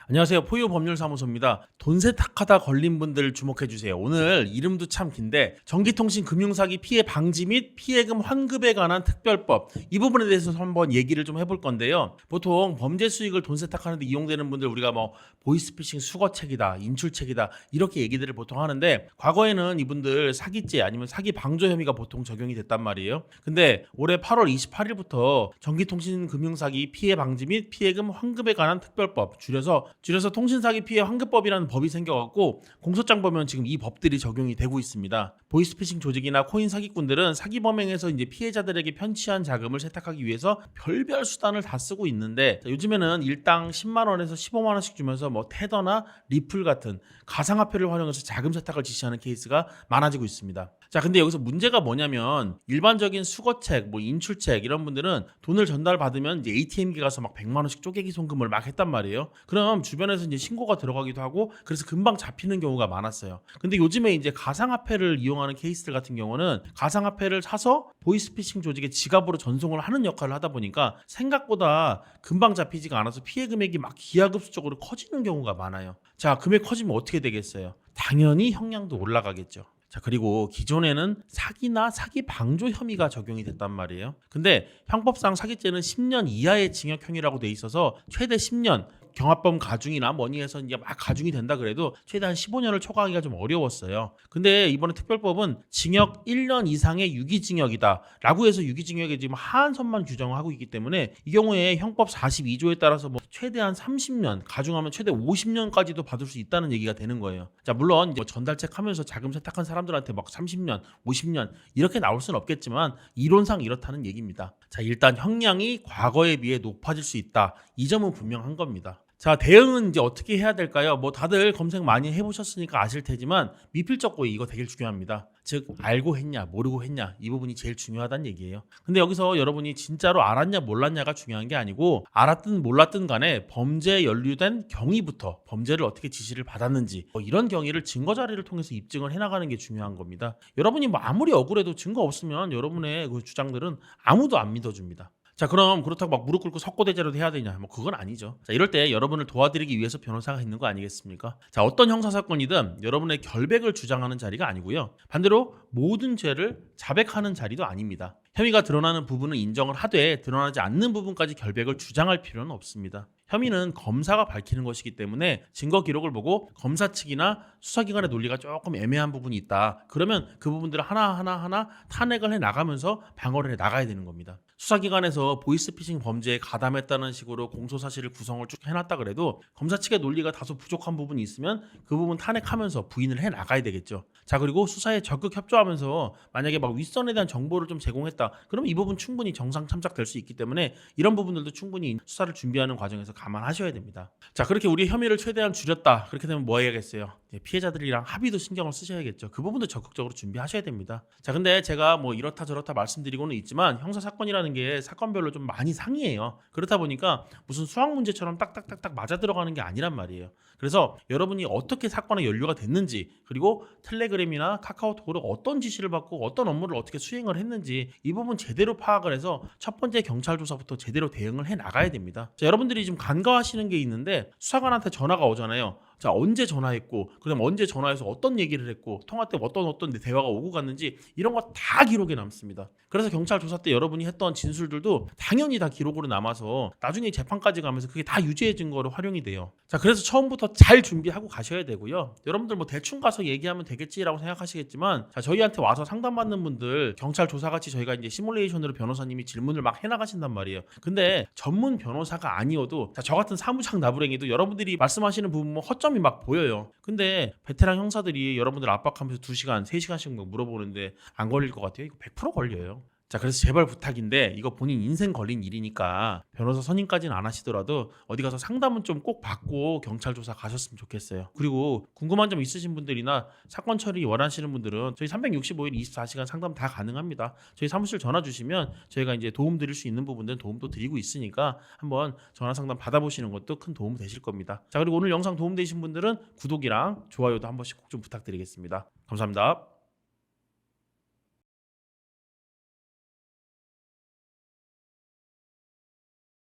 안녕하세요. 포유법률사무소입니다. 돈 세탁하다 걸린 분들 주목해주세요. 오늘 이름도 참 긴데 전기통신 금융사기 피해 방지 및 피해금 환급에 관한 특별법, 이 부분에 대해서 한번 얘기를 좀 해볼 건데요. 보통 범죄 수익을 돈 세탁하는 데 이용되는 분들, 우리가 뭐 보이스피싱 수거책이다, 인출책이다, 이렇게 얘기들을 보통 하는데, 과거에는 이분들 사기죄 아니면 사기 방조 혐의가 보통 적용이 됐단 말이에요. 근데 올해 8월 28일부터 전기통신 금융사기 피해 방지 및 피해금 환급에 관한 특별법, 줄여서 통신사기 피해 환급법이라는 법이 생겨갖고 공소장 보면 지금 이 법들이 적용이 되고 있습니다. 보이스피싱 조직이나 코인 사기꾼들은 사기 범행에서 이제 피해자들에게 편취한 자금을 세탁하기 위해서 별별 수단을 다 쓰고 있는데, 요즘에는 일당 10만 원에서 15만 원씩 주면서 뭐 테더나 리플 같은 가상화폐를 활용해서 자금 세탁을 지시하는 케이스가 많아지고 있습니다. 자, 근데 여기서 문제가 뭐냐면, 일반적인 수거책, 뭐 인출책 이런 분들은 돈을 전달받으면 이제 ATM기 가서 막 100만 원씩 쪼개기 송금을 막 했단 말이에요. 그럼 주변에서 이제 신고가 들어가기도 하고, 그래서 금방 잡히는 경우가 많았어요. 근데 요즘에 이제 가상화폐를 이용하는 케이스들 같은 경우는 가상화폐를 사서 보이스피싱 조직의 지갑으로 전송을 하는 역할을 하다 보니까 생각보다 금방 잡히지가 않아서 피해 금액이 막 기하급수적으로 커지는 경우가 많아요. 자, 금액 커지면 어떻게 되겠어요? 당연히 형량도 올라가겠죠. 자, 그리고 기존에는 사기나 사기 방조 혐의가 적용이 됐단 말이에요. 근데 형법상 사기죄는 10년 이하의 징역형이라고 돼 있어서 최대 10년, 경합범 가중이나 뭐니 해서 이제 막 가중이 된다 그래도 최대한 15년을 초과하기가 좀 어려웠어요. 근데 이번에 특별법은 징역 1년 이상의 유기징역이다 라고 해서 유기징역에 지금 하한선만 규정하고 있기 때문에, 이 경우에 형법 42조에 따라서 뭐 최대한 30년, 가중하면 최대 50년까지도 받을 수 있다는 얘기가 되는 거예요. 자, 물론 이제 전달책 하면서 자금 세탁한 사람들한테 막 30년, 50년 이렇게 나올 수는 없겠지만 이론상 이렇다는 얘기입니다. 자, 일단 형량이 과거에 비해 높아질 수 있다, 이 점은 분명한 겁니다. 자, 대응은 이제 어떻게 해야 될까요? 뭐 다들 검색 많이 해보셨으니까 아실 테지만 미필적 고의, 이거 되게 중요합니다. 즉, 알고 했냐 모르고 했냐, 이 부분이 제일 중요하다는 얘기예요. 근데 여기서 여러분이 진짜로 알았냐 몰랐냐가 중요한 게 아니고, 알았든 몰랐든 간에 범죄에 연루된 경위부터 범죄를 어떻게 지시를 받았는지, 이런 경위를 증거 자료를 통해서 입증을 해나가는 게 중요한 겁니다. 여러분이 뭐 아무리 억울해도 증거 없으면 여러분의 그 주장들은 아무도 안 믿어줍니다. 자, 그럼 그렇다고 막 무릎 꿇고 석고대죄로 해야 되냐? 뭐 그건 아니죠. 자, 이럴 때 여러분을 도와드리기 위해서 변호사가 있는 거 아니겠습니까? 자, 어떤 형사사건이든 여러분의 결백을 주장하는 자리가 아니고요. 반대로 모든 죄를 자백하는 자리도 아닙니다. 혐의가 드러나는 부분은 인정을 하되 드러나지 않는 부분까지 결백을 주장할 필요는 없습니다. 혐의는 검사가 밝히는 것이기 때문에 증거 기록을 보고 검사 측이나 수사기관의 논리가 조금 애매한 부분이 있다, 그러면 그 부분들을 하나하나 탄핵을 해 나가면서 방어를 해 나가야 되는 겁니다. 수사기관에서 보이스피싱 범죄에 가담했다는 식으로 공소사실을 구성을 쭉 해놨다 그래도 검사 측의 논리가 다소 부족한 부분이 있으면 그 부분 탄핵하면서 부인을 해 나가야 되겠죠. 자, 그리고 수사에 적극 협조하면서 만약에 막 윗선에 대한 정보를 좀 제공했다, 그럼 이 부분 충분히 정상 참작될 수 있기 때문에 이런 부분들도 충분히 수사를 준비하는 과정에서 감안하셔야 됩니다. 자, 그렇게 우리 혐의를 최대한 줄였다, 그렇게 되면 뭐 해야겠어요? 피해자들이랑 합의도 신경을 쓰셔야겠죠. 그 부분도 적극적으로 준비하셔야 됩니다. 자, 근데 제가 뭐 이렇다 저렇다 말씀드리고는 있지만 형사사건이라는 게 사건별로 좀 많이 상이해요. 그렇다 보니까 무슨 수학 문제처럼 딱딱딱딱 맞아 들어가는 게 아니란 말이에요. 그래서 여러분이 어떻게 사건에 연루가 됐는지, 그리고 텔레그램이나 카카오톡으로 어떤 지시를 받고 어떤 업무를 어떻게 수행을 했는지, 이 부분 제대로 파악을 해서 첫 번째 경찰 조사부터 제대로 대응을 해 나가야 됩니다. 자, 여러분들이 지금 간과하시는 게 있는데, 수사관한테 전화가 오잖아요. 자, 언제 전화했고, 그다음 언제 전화해서 어떤 얘기를 했고, 통화 때 어떤 대화가 오고 갔는지, 이런 거 다 기록에 남습니다. 그래서 경찰 조사 때 여러분이 했던 진술들도 당연히 다 기록으로 남아서 나중에 재판까지 가면서 그게 다 유죄의 증거로 활용이 돼요. 자, 그래서 처음부터 잘 준비하고 가셔야 되고요. 여러분들 뭐 대충 가서 얘기하면 되겠지라고 생각하시겠지만, 자, 저희한테 와서 상담받는 분들 경찰 조사같이 저희가 이제 시뮬레이션으로 변호사님이 질문을 막 해나가신단 말이에요. 근데 전문 변호사가 아니어도, 자, 저 같은 사무장 나부랭이도 여러분들이 말씀하시는 부분 뭐 허점이 막 보여요. 근데 베테랑 형사들이 여러분들 압박하면서 2시간, 3시간씩 막 물어보는데 안 걸릴 것 같아요? 이거 100% 걸려요. 자, 그래서 제발 부탁인데, 이거 본인 인생 걸린 일이니까 변호사 선임까지는 안 하시더라도 어디 가서 상담은 좀 꼭 받고 경찰 조사 가셨으면 좋겠어요. 그리고 궁금한 점 있으신 분들이나 사건 처리 원하시는 분들은 저희 365일 24시간 상담 다 가능합니다. 저희 사무실 전화 주시면 저희가 이제 도움 드릴 수 있는 부분들은 도움도 드리고 있으니까 한번 전화 상담 받아보시는 것도 큰 도움 되실 겁니다. 자, 그리고 오늘 영상 도움 되신 분들은 구독이랑 좋아요도 한 번씩 꼭 좀 부탁드리겠습니다. 감사합니다.